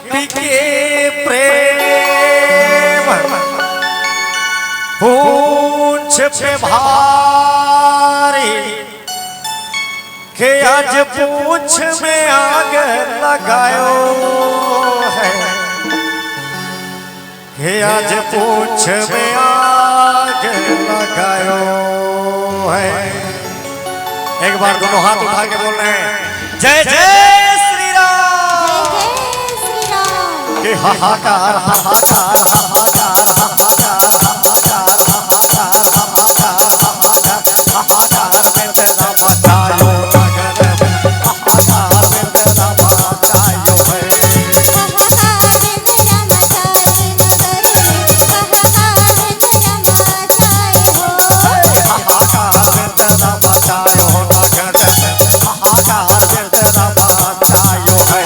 गोपी के प्रेम पूछ पे भारी के आज पूछ में आग लगायो है, के आज पूछ में आग लगायो है। एक बार दोनों हाथ उठा के बोल रहे हैं जय जय श्री राम। के हाहाकार हाहाकार हाहाकार हाहाकार हाहाकार हाहाकार हाहाकार में तेरा मचायो मगर हाहाकार में तेरा मचायो है। हाहाकार में तेरा मचायो मगर हाहाकार में तेरा मचायो है।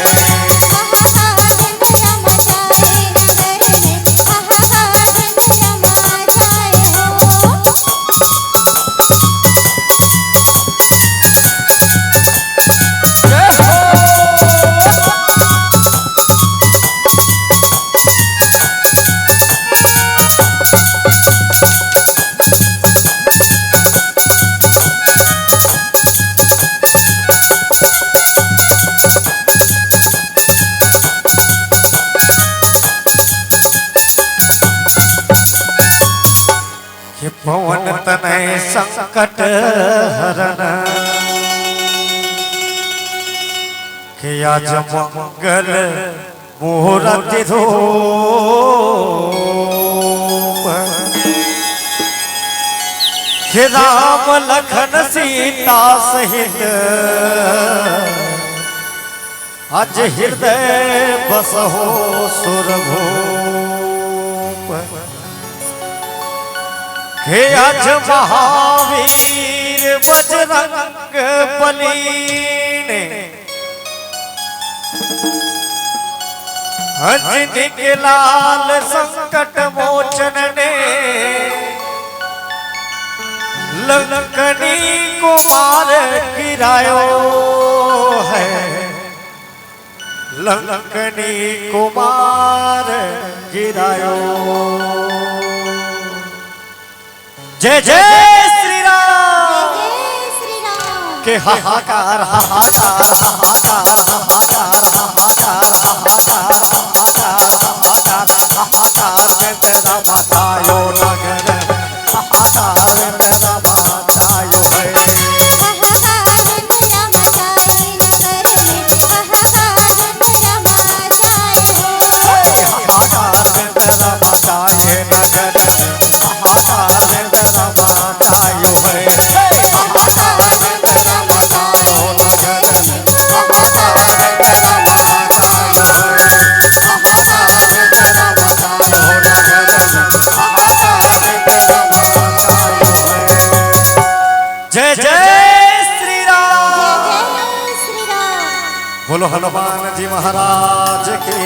पवन तनय संकट हरण के आज मंगल मुहूर्त धूप के राम लखन सीता सहित आज हृदय बसहो सुरभूप हे आज महावीर बजरंग बली ने अंजनी के लाल संकट मोचन ने लंकनी को मार गिरायो है, लंकनी को मार गिरायो। जय जय श्री राम। के हाहाकार हाहाकार हाहाकार हाहाकार हाहाकार हाहाकार हाहाकार हाहाकार में तेरा मचायो नगर हाहाकार में तेरा मचायो है। हाहाकार में तेरा मचाए नगर हाहाकार में तेरा मचायो है। हाहाकार में तेरा मचायो नगर हाहाकार में तेरा मचायो है। हाहाकार में तेरा मचायो नगर हाहाकार में तेरा मचायो है। जय जय श्री राम। बोलो हनुमान जी महाराज की।